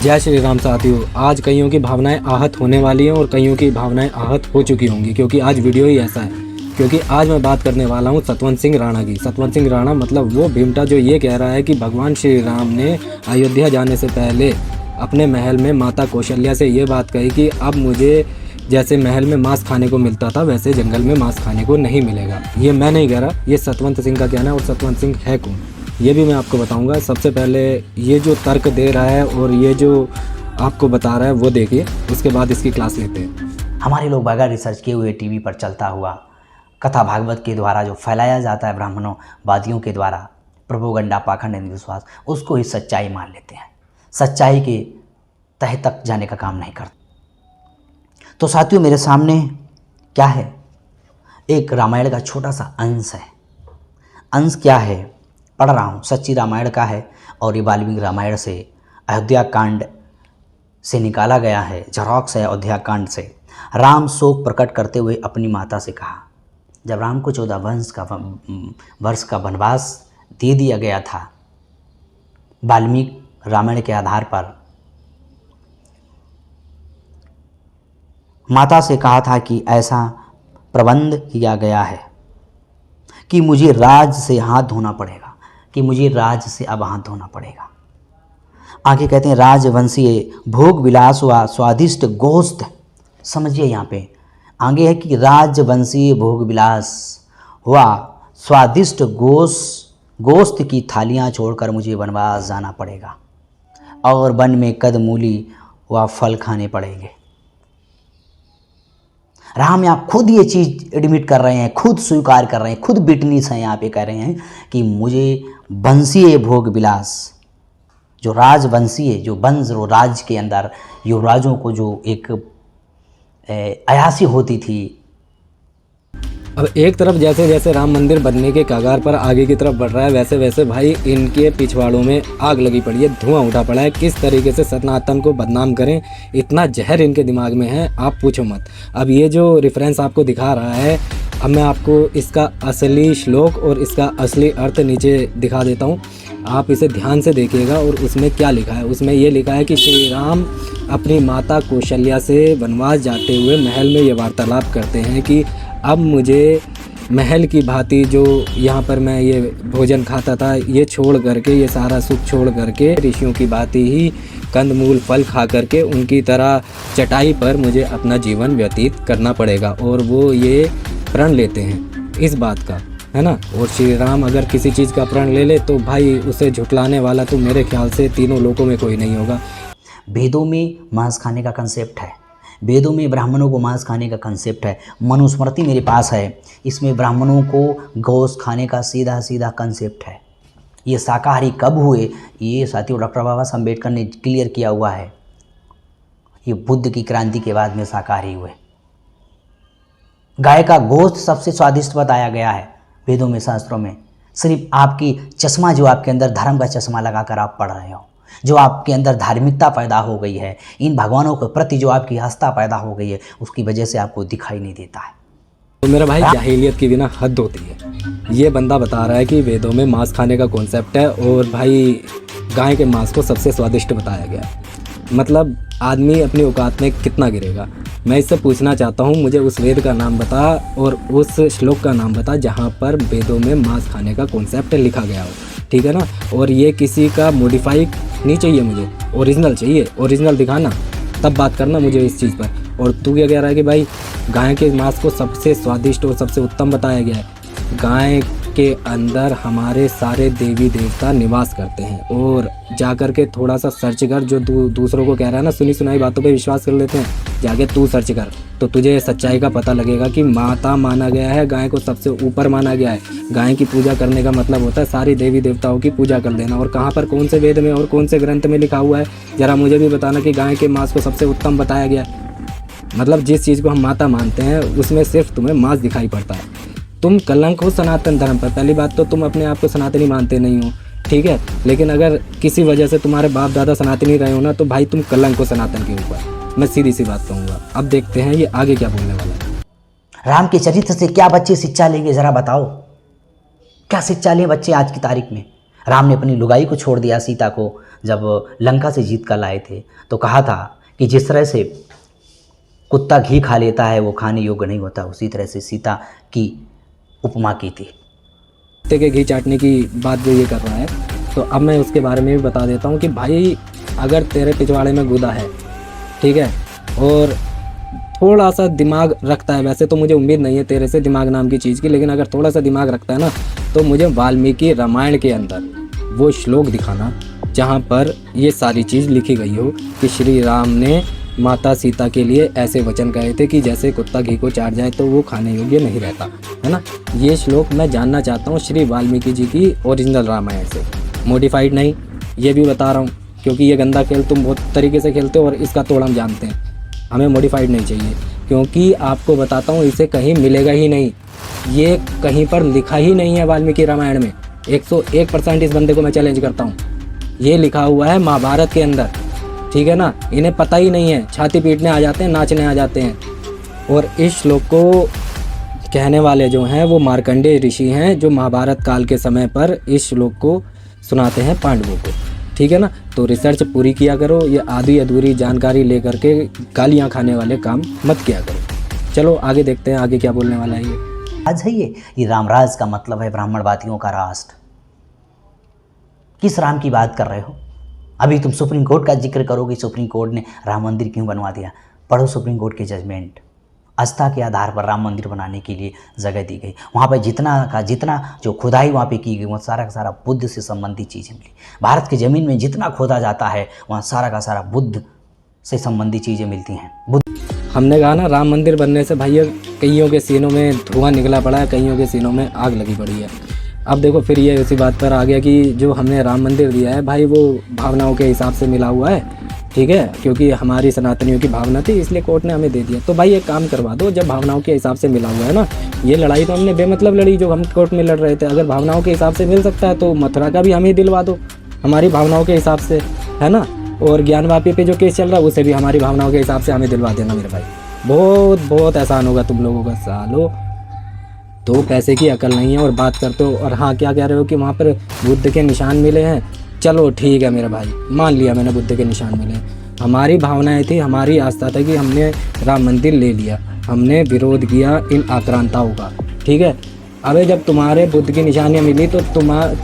जय श्री राम साथियों। आज कईयों की भावनाएं आहत होने वाली हैं और कईयों की भावनाएं आहत हो चुकी होंगी, क्योंकि आज वीडियो ही ऐसा है। क्योंकि आज मैं बात करने वाला हूं सतवंत सिंह राणा की। सतवंत सिंह राणा मतलब वो भीमटा जो ये कह रहा है कि भगवान श्री राम ने अयोध्या जाने से पहले अपने महल में माता कौशल्या से ये बात कही कि अब मुझे जैसे महल में मांस खाने को मिलता था वैसे जंगल में मांस खाने को नहीं मिलेगा। ये मैं नहीं कह रहा, ये सतवंत सिंह का कहना है। और सतवंत सिंह है कौन ये भी मैं आपको बताऊंगा। सबसे पहले ये जो तर्क दे रहा है और ये जो आपको बता रहा है वो देखिए, उसके बाद इसकी क्लास लेते हैं। हमारे लोग बगैर रिसर्च किए हुए टीवी पर चलता हुआ कथा भागवत के द्वारा जो फैलाया जाता है ब्राह्मणों वादियों के द्वारा प्रोपोगंडा, पाखंड, अंधविश्वास, उसको ही सच्चाई मान लेते हैं। सच्चाई के तह तक जाने का काम नहीं करते। तो साथियों, मेरे सामने क्या है? एक रामायण का छोटा सा अंश है। अंश क्या है पढ़ रहा हूँ, सच्ची रामायण का है और ये वाल्मीकि रामायण से, अयोध्या कांड से निकाला गया है, झरोक्स है अयोध्या कांड से। राम शोक प्रकट करते हुए अपनी माता से कहा, जब राम को 14 वर्ष का वनवास दे दिया गया था वाल्मीकि रामायण के आधार पर, माता से कहा था कि ऐसा प्रबंध किया गया है कि मुझे राज से हाथ धोना पड़ेगा, कि मुझे राज से अब हाथ धोना पड़ेगा। आगे कहते हैं राजवंशीय भोग विलास व स्वादिष्ट गोश्त। समझिए यहाँ पे आगे है कि राजवंशीय भोग विलास व स्वादिष्ट गोश्त की थालियाँ छोड़कर मुझे वनवास जाना पड़ेगा और वन में कदमूली व फल खाने पड़ेंगे। राम यहाँ खुद ये चीज़ एडमिट कर रहे हैं, खुद स्वीकार कर रहे हैं, खुद बिटनीस हैं, यहाँ पे कह रहे हैं कि मुझे वंशीय भोग विलास, जो राजवंशीय, जो वंश, जो राज के अंदर युवराजों को जो एक अयासी होती थी। अब एक तरफ जैसे जैसे राम मंदिर बनने के कगार पर आगे की तरफ बढ़ रहा है, वैसे वैसे भाई इनके पिछवाड़ों में आग लगी पड़ी है, धुआं उठा पड़ा है। किस तरीके से सनातन को बदनाम करें, इतना जहर इनके दिमाग में है, आप पूछो मत। अब ये जो रेफरेंस आपको दिखा रहा है, अब मैं आपको इसका असली श्लोक और इसका असली अर्थ नीचे दिखा देता हूँ, आप इसे ध्यान से देखिएगा। और उसमें क्या लिखा है? उसमें ये लिखा है कि श्री राम अपनी माता कौशल्या से वनवास जाते हुए महल में ये वार्तालाप करते हैं कि अब मुझे महल की भांति जो यहाँ पर मैं ये भोजन खाता था, ये छोड़ करके, ये सारा सुख छोड़ करके ऋषियों की भांति ही कंदमूल फल खा करके उनकी तरह चटाई पर मुझे अपना जीवन व्यतीत करना पड़ेगा। और वो ये प्रण लेते हैं इस बात का, है ना। और श्री राम अगर किसी चीज़ का प्रण ले ले तो भाई उसे झुटलाने वाला तो मेरे ख्याल से तीनों लोगों में कोई नहीं होगा। वेदों में मांस खाने का कंसेप्ट है, वेदों में ब्राह्मणों को मांस खाने का कंसेप्ट है। मनुस्मृति मेरे पास है, इसमें ब्राह्मणों को गोश्त खाने का सीधा सीधा कंसेप्ट है। ये शाकाहारी कब हुए, ये साथियों डॉक्टर बाबा साहब अम्बेडकर ने क्लियर किया हुआ है। ये बुद्ध की क्रांति के बाद में शाकाहारी हुए। गाय का गोश्त सबसे स्वादिष्ट बताया गया है वेदों में, शास्त्रों में। सिर्फ आपकी चश्मा, जो आपके अंदर धर्म का चश्मा लगाकर आप पढ़ रहे हो, जो आपके अंदर धार्मिकता पैदा हो गई है, इन भगवानों के प्रति जो आपकी आस्था पैदा हो गई है, उसकी वजह से आपको दिखाई नहीं देता है। तो मेरा भाई जाहिलियत की बिना हद होती है। ये बंदा बता रहा है कि वेदों में मांस खाने का कॉन्सेप्ट है और भाई गाय के मांस को सबसे स्वादिष्ट बताया गया है। मतलब आदमी अपनी औकात में कितना गिरेगा। मैं इससे पूछना चाहता हूँ, मुझे उस वेद का नाम बता और उस श्लोक का नाम बता जहाँ पर वेदों में मांस खाने का कॉन्सेप्ट लिखा गया हो, ठीक है ना। और ये किसी का मॉडिफाई नहीं चाहिए, मुझे ओरिजिनल चाहिए। ओरिजिनल दिखाना, तब बात करना मुझे इस चीज़ पर। और तू क्या कह रहा है कि भाई गाय के मांस को सबसे स्वादिष्ट और सबसे उत्तम बताया गया है। गाय के अंदर हमारे सारे देवी देवता निवास करते हैं। और जाकर के थोड़ा सा सर्च कर, जो दूसरों को कह रहा है ना, सुनी सुनाई बातों पे विश्वास कर लेते हैं, जाके तू सर्च कर तो तुझे सच्चाई का पता लगेगा कि माता माना गया है, गाय को सबसे ऊपर माना गया है। गाय की पूजा करने का मतलब होता है सारी देवी देवताओं की पूजा कर देना। और कहाँ पर, कौन से वेद में और कौन से ग्रंथ में लिखा हुआ है, ज़रा मुझे भी बताना कि गाय के मांस को सबसे उत्तम बताया गया है। मतलब जिस चीज़ को हम माता मानते हैं उसमें सिर्फ तुम्हें मांस दिखाई पड़ता है। तुम कलंक हो सनातन धर्म पर। पहली बात तो तुम अपने आप को सनातनी मानते नहीं हो, ठीक है। लेकिन अगर किसी वजह से तुम्हारे बाप दादा सनातनी रहे हो ना, तो भाई तुम कलंक हो सनातन के ऊपर। मैं सीधी सी बात कहूँगा। अब देखते हैं ये आगे क्या बोलने वाला है। राम के चरित्र से क्या बच्चे शिक्षा लेंगे, जरा बताओ। क्या शिक्षा लें बच्चे आज की तारीख में? राम ने अपनी लुगाई को छोड़ दिया, सीता को, जब लंका से जीत कर लाए थे तो कहा था कि जिस तरह से कुत्ता घी खा लेता है वो खाने योग्य नहीं होता, उसी तरह से सीता की उपमा की थी। कुत्ते के घी चाटने की बात जो ये कर रहा है, तो अब मैं उसके बारे में भी बता देता हूँ कि भाई अगर तेरे पिछवाड़े में गुदा है, ठीक है, और थोड़ा सा दिमाग रखता है, वैसे तो मुझे उम्मीद नहीं है तेरे से दिमाग नाम की चीज़ की, लेकिन अगर थोड़ा सा दिमाग रखता है ना, तो मुझे वाल्मीकि रामायण के अंदर वो श्लोक दिखाना जहाँ पर ये सारी चीज़ लिखी गई हो कि श्री राम ने माता सीता के लिए ऐसे वचन कहे थे कि जैसे कुत्ता घी को चाट जाए तो वो खाने योग्य नहीं रहता, है ना। ये श्लोक मैं जानना चाहता हूँ श्री वाल्मीकि जी की ओरिजिनल रामायण से, मॉडिफाइड नहीं, ये भी बता रहा हूँ, क्योंकि ये गंदा खेल तुम बहुत तरीके से खेलते हो और इसका तोड़ हम जानते हैं। हमें मॉडिफाइड नहीं चाहिए, क्योंकि आपको बताता हूँ इसे कहीं मिलेगा ही नहीं, ये कहीं पर लिखा ही नहीं है वाल्मीकि रामायण में। 101% इस बंदे को मैं चैलेंज करता हूँ, ये लिखा हुआ है महाभारत के अंदर, ठीक है ना। इन्हें पता ही नहीं है, छाती पीटने आ जाते हैं, नाचने आ जाते हैं। और इस श्लोक को कहने वाले जो हैं वो मार्कंडेय ऋषि हैं, जो महाभारत काल के समय पर इस श्लोक को सुनाते हैं पांडवों को, ठीक है ना। तो रिसर्च पूरी किया करो, ये आधी अधूरी जानकारी लेकर के गालियाँ खाने वाले काम मत किया करो। चलो आगे देखते हैं, आगे क्या बोलने वाला है ये। आज है ये रामराज का मतलब है ब्राह्मणवादियों का राष्ट्र। किस राम की बात कर रहे हो? अभी तुम सुप्रीम कोर्ट का जिक्र करोगे, सुप्रीम कोर्ट ने राम मंदिर क्यों बनवा दिया। पढ़ो सुप्रीम कोर्ट के जजमेंट। आस्था के आधार पर राम मंदिर बनाने के लिए जगह दी गई। वहाँ पर जितना जो खुदाई वहाँ पे की गई, वो सारा का सारा बुद्ध से संबंधित चीज़ें मिली। भारत की ज़मीन में जितना खोदा जाता है वहाँ सारा का सारा बुद्ध से संबंधित चीज़ें मिलती हैं। हमने कहा ना राम मंदिर बनने से भैया कईयों के सीनों में धुआं निकला पड़ा है, कईयों के सीनों में आग लगी पड़ी है। अब देखो फिर ये उसी बात पर आ गया कि जो हमने राम मंदिर दिया है भाई वो भावनाओं के हिसाब से मिला हुआ है, ठीक है, क्योंकि हमारी सनातनियों की भावना थी इसलिए कोर्ट ने हमें दे दिया। तो भाई एक काम करवा दो, जब भावनाओं के हिसाब से मिला हुआ है ना, ये लड़ाई तो हमने बेमतलब लड़ी जो हम कोर्ट में लड़ रहे थे। अगर भावनाओं के हिसाब से मिल सकता है तो मथुरा का भी हमें दिलवा दो हमारी भावनाओं के हिसाब से, है ना। और ज्ञानवापी पे जो केस चल रहा है उसे भी हमारी भावनाओं के हिसाब से हमें दिलवा देना मेरे भाई, बहुत बहुत आसान होगा तुम लोगों का। सालो तो पैसे की अकल नहीं है और बात करते हो। और हाँ क्या कह रहे हो कि वहाँ पर बुद्ध के निशान मिले हैं, चलो ठीक है मेरे भाई, मान लिया मैंने बुद्ध के निशान मिले हैं। हमारी भावनाएं थी, हमारी आस्था था कि हमने राम मंदिर ले लिया, हमने विरोध किया इन आक्रांताओं का, ठीक है। अबे जब तुम्हारे बुद्ध की निशानियाँ मिली तो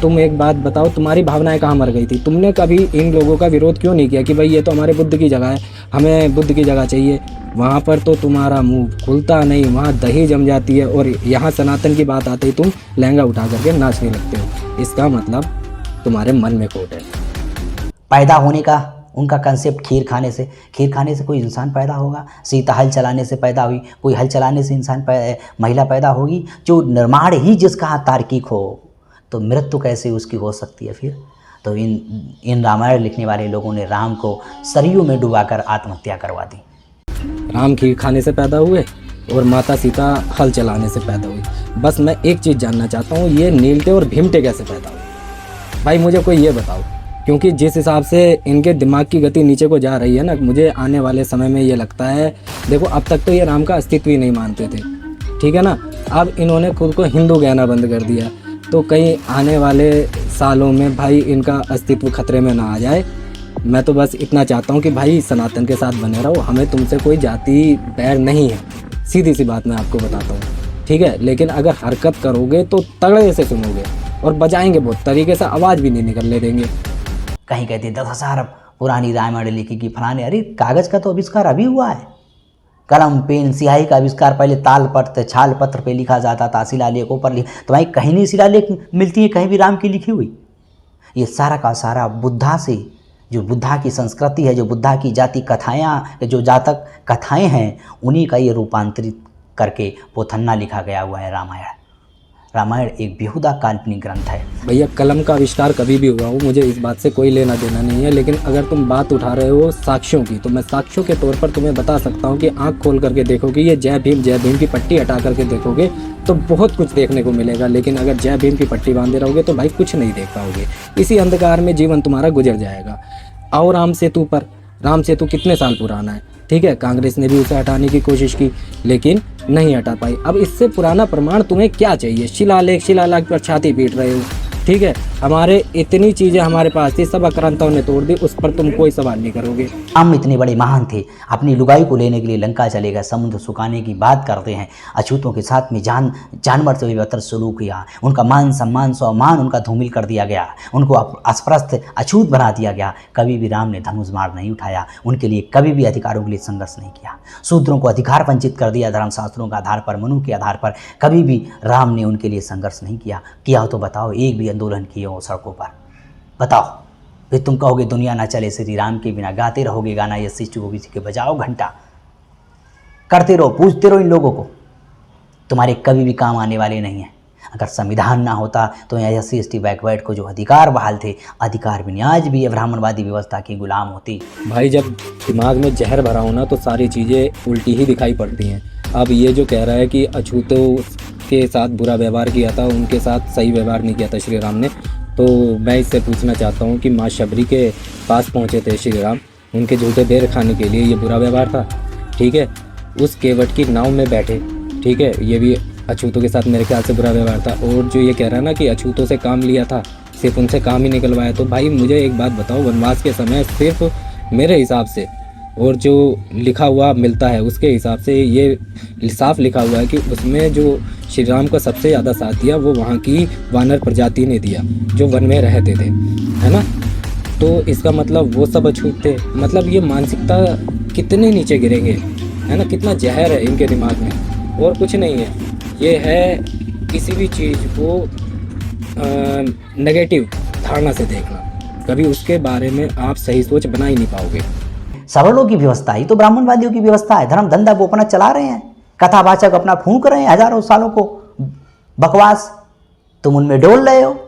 तुम एक बात बताओ, तुम्हारी भावनाएं कहाँ मर गई थी? तुमने कभी इन लोगों का विरोध क्यों नहीं किया कि भाई ये तो हमारे बुद्ध की जगह है, हमें बुद्ध की जगह चाहिए? वहाँ पर तो तुम्हारा मुंह खुलता नहीं, वहाँ दही जम जाती है, और यहाँ सनातन की बात आते ही तुम लहंगा उठा करके नाचने लगते हो। इसका मतलब तुम्हारे मन में खोट है। पैदा होने का उनका कंसेप्ट खीर खाने से कोई इंसान पैदा होगा? सीता हल चलाने से पैदा हुई, कोई हल चलाने से महिला पैदा होगी? जो निर्माण ही जिसका तार्किक हो तो मृत्यु कैसे उसकी हो सकती है फिर? तो इन रामायण लिखने वाले लोगों ने राम को सरयू में डुबाकर आत्महत्या करवा दी। राम खीर खाने से पैदा हुए और माता सीता हल चलाने से पैदा हुई। बस मैं एक चीज़ जानना चाहता हूँ, ये नीलते और भीमटे कैसे पैदा हुए? भाई मुझे कोई ये बताओ, क्योंकि जिस हिसाब से इनके दिमाग की गति नीचे को जा रही है ना, मुझे आने वाले समय में ये लगता है, देखो अब तक तो ये राम का अस्तित्व ही नहीं मानते थे, ठीक है ना। अब इन्होंने खुद को हिंदू कहना बंद कर दिया, तो कहीं आने वाले सालों में भाई इनका अस्तित्व खतरे में ना आ जाए। मैं तो बस इतना चाहता हूँ कि भाई सनातन के साथ बने रहो, हमें तुमसे कोई जाति बैर नहीं है, सीधी सी बात मैं आपको बताता हूँ, ठीक है। लेकिन अगर हरकत करोगे तो तगड़े से सुनोगे और बजाएंगे बहुत तरीके से, आवाज़ भी नहीं निकलने देंगे। कहीं कहते 10,000 पुरानी रामायण लिखी कि फलाने, अरे कागज़ का तो आविष्कार अभी हुआ है। कलम पेन स्याही का आविष्कार पहले ताल पत्र छाल पत्र पे लिखा जाता था, शिलालेखों पर लिखा, तो भाई कहीं नहीं शिलालेख मिलती है कहीं भी राम की लिखी हुई। ये सारा का सारा बुद्धा से, जो बुद्धा की संस्कृति है, जो बुद्धा की जाति कथाएँ, जो जातक कथाएँ हैं, उन्हीं का ये रूपांतरित करके पोथन्ना लिखा गया हुआ है रामायण। रामायण एक बेहुदा काल्पनिक ग्रंथ है। भैया कलम का आविष्कार कभी भी हुआ हो, मुझे इस बात से कोई लेना देना नहीं है, लेकिन अगर तुम बात उठा रहे हो साक्ष्यों की, तो मैं साक्ष्यों के तौर पर तुम्हें बता सकता हूँ कि आंख खोल करके देखोगे, ये जय भीम की पट्टी हटा करके देखोगे तो बहुत कुछ देखने को मिलेगा। लेकिन अगर जय भीम की पट्टी बांधे रहोगे तो भाई कुछ नहीं देख पाओगे, इसी अंधकार में जीवन तुम्हारा गुजर जाएगा। आओ राम सेतु पर, राम सेतु कितने साल पुराना है, ठीक है, कांग्रेस ने भी उसे हटाने की कोशिश की लेकिन नहीं हटा पाई। अब इससे पुराना प्रमाण तुम्हें क्या चाहिए? शिलालेख पर छाती पीट रहे हो, ठीक है। हमारे इतनी चीज़ें हमारे पास थी, सब आक्रांताओं ने तोड़ दी, उस पर तुम कोई सवाल नहीं करोगे। राम इतने बड़े महान थे, अपनी लुगाई को लेने के लिए लंका चले गए, समुद्र सुखाने की बात करते हैं। अछूतों के साथ में जानवर से भी बेहतर सलूक किया, उनका मान सम्मान स्वाभिमान उनका धूमिल कर दिया गया, उनको अस्पृश्य अछूत बना दिया गया। कभी भी राम ने धनुष बाण नहीं उठाया, उनके लिए कभी भी अधिकारों के लिए संघर्ष नहीं किया। शूद्रों को अधिकार वंचित कर दिया धर्मशास्त्रों के आधार पर, मनु के आधार पर। कभी भी राम ने उनके लिए संघर्ष नहीं किया हो तो बताओ, एक भी आंदोलन किए हो सड़कों पर, बताओ। फिर तुम कहोगे दुनिया ना चले श्री राम के बिना, गाते रहोगे गाना ये शिशु ओबीसी के बजाओ घंटा, करते रहो, पूछते रहो इन लोगों को, तुम्हारे कभी भी काम आने वाले नहीं हैं। अगर संविधान ना होता तो यहाँ SC/ST बैकवर्ड को जो अधिकार बहाल थे, अधिकार भी नहीं, आज भी ये ब्राह्मणवादी व्यवस्था की गुलाम होती। भाई जब दिमाग में जहर भरा हो ना तो सारी चीज़ें उल्टी ही दिखाई पड़ती हैं। अब ये जो कह रहा है कि अछूतों के साथ बुरा व्यवहार किया था, उनके साथ सही व्यवहार नहीं किया था श्री राम ने, तो मैं इससे पूछना चाहता हूँ कि माँ शबरी के पास पहुँचे थे श्री राम, उनके झूठे बेर खाने के लिए, ये बुरा व्यवहार था, ठीक है। उस केवट की नाव में बैठे, ठीक है, ये भी अछूतों के साथ मेरे ख्याल से बुरा व्यवहार था। और जो ये कह रहा है ना कि अछूतों से काम लिया था, सिर्फ उनसे काम ही निकलवाया, तो भाई मुझे एक बात बताओ, वनवास के समय सिर्फ मेरे हिसाब से और जो लिखा हुआ मिलता है उसके हिसाब से ये साफ लिखा हुआ है कि उसमें जो श्री राम का सबसे ज़्यादा साथ दिया वो वहाँ की वानर प्रजाति ने दिया जो वन में रहते थे, है ना। तो इसका मतलब वो सब अछूत थे। मतलब ये मानसिकता कितने नीचे गिरेंगे, है ना, कितना जहर है इनके दिमाग में, और कुछ नहीं है। ये है किसी भी चीज़ को नेगेटिव धारणा से देखना, कभी उसके बारे में आप सही सोच बना ही नहीं पाओगे। सवर्णों की व्यवस्था ही तो ब्राह्मणवादियों की व्यवस्था है। धर्म धंधा वो अपना चला रहे हैं, कथावाचक अपना फूंक रहे हैं हजारों सालों को बकवास, तुम उनमें डोल रहे हो।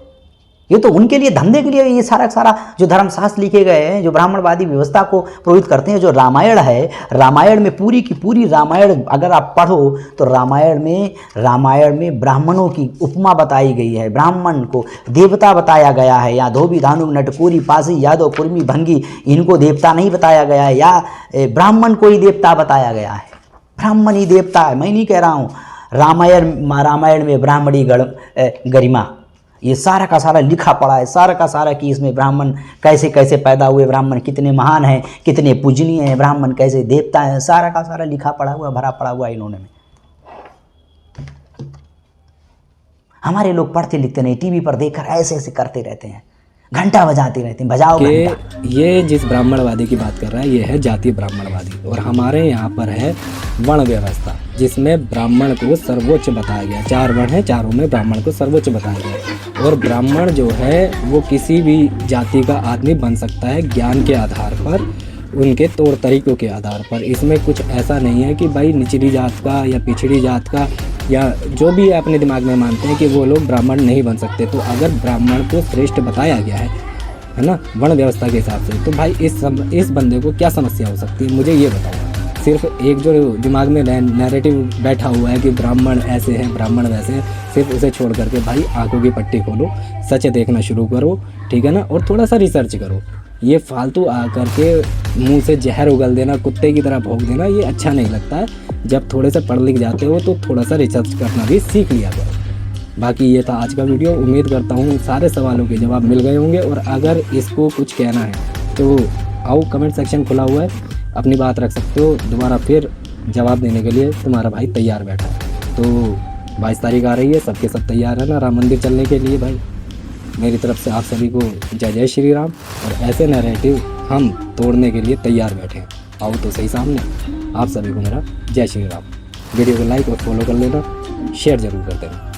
ये तो उनके लिए, धंधे के लिए ये सारा जो धर्मशास्त्र लिखे गए हैं, जो ब्राह्मणवादी व्यवस्था को प्रोहित करते हैं। जो रामायण है, रामायण में पूरी की पूरी रामायण अगर आप पढ़ो तो रामायण में ब्राह्मणों की उपमा बताई गई है, ब्राह्मण को देवता बताया गया है। या धोबी धानुक नटकोरी पासी यादव कुर्मी भंगी, इनको देवता नहीं बताया गया है, या ब्राह्मण को ही देवता बताया गया है। ब्राह्मण ही देवता है, मैं नहीं कह रहा हूँ। रामायण में ब्राह्मणी गरिमा, ये सारा का सारा लिखा पड़ा है, सारा का सारा कि इसमें ब्राह्मण कैसे कैसे पैदा हुए, ब्राह्मण कितने महान हैं, कितने पूजनीय हैं, ब्राह्मण कैसे देवता हैं, सारा का सारा लिखा पड़ा हुआ, भरा पड़ा हुआ इन्होंने में। हमारे लोग पढ़ते लिखते नहीं, टीवी पर देखकर ऐसे ऐसे करते रहते हैं, घंटा बजाते रहते हैं, बजाओ घंटा। ये जिस ब्राह्मणवादी की बात कर रहा है ये है जातीय ब्राह्मणवादी, और हमारे यहाँ पर है वर्ण व्यवस्था जिसमें ब्राह्मण को सर्वोच्च बताया गया। 4 वर्ण हैं, चारों में ब्राह्मण को सर्वोच्च बताया गया। और ब्राह्मण जो है वो किसी भी जाति का आदमी बन सकता है ज्ञान के आधार पर, उनके तौर तरीकों के आधार पर। इसमें कुछ ऐसा नहीं है कि भाई निचली जात का या पिछड़ी जात का या जो भी अपने दिमाग में मानते हैं कि वो लोग ब्राह्मण नहीं बन सकते। तो अगर ब्राह्मण को श्रेष्ठ बताया गया है ना, वर्ण व्यवस्था के हिसाब से, तो भाई इस बंदे को क्या समस्या हो सकती है, मुझे ये बताओ। सिर्फ एक जो दिमाग में नैरेटिव बैठा हुआ है कि ब्राह्मण ऐसे हैं, ब्राह्मण वैसे हैं, सिर्फ उसे छोड़ करके भाई आंखों की पट्टी खोलो, सच देखना शुरू करो, ठीक है ना, और थोड़ा सा रिसर्च करो। ये फालतू आकर के मुंह से जहर उगल देना, कुत्ते की तरह भौंक देना, ये अच्छा नहीं लगता है। जब थोड़े से पढ़ लिख जाते हो तो थोड़ा सा रिसर्च करना भी सीख लिया करो। बाकी ये था आज का वीडियो। उम्मीद करता हूँ सारे सवालों के जवाब मिल गए होंगे, और अगर इसको कुछ कहना है तो आओ, कमेंट सेक्शन खुला हुआ है, अपनी बात रख सकते हो। दोबारा फिर जवाब देने के लिए तुम्हारा भाई तैयार बैठा है। तो 22 तारीख आ रही है, सबके सब तैयार है ना राम मंदिर चलने के लिए। भाई मेरी तरफ से आप सभी को जय जय श्री राम, और ऐसे नैरेटिव हम तोड़ने के लिए तैयार बैठे हैं। आओ तो सही सामने। आप सभी को मेरा जय श्री राम। वीडियो को लाइक और फॉलो कर लेना, शेयर ज़रूर कर देना।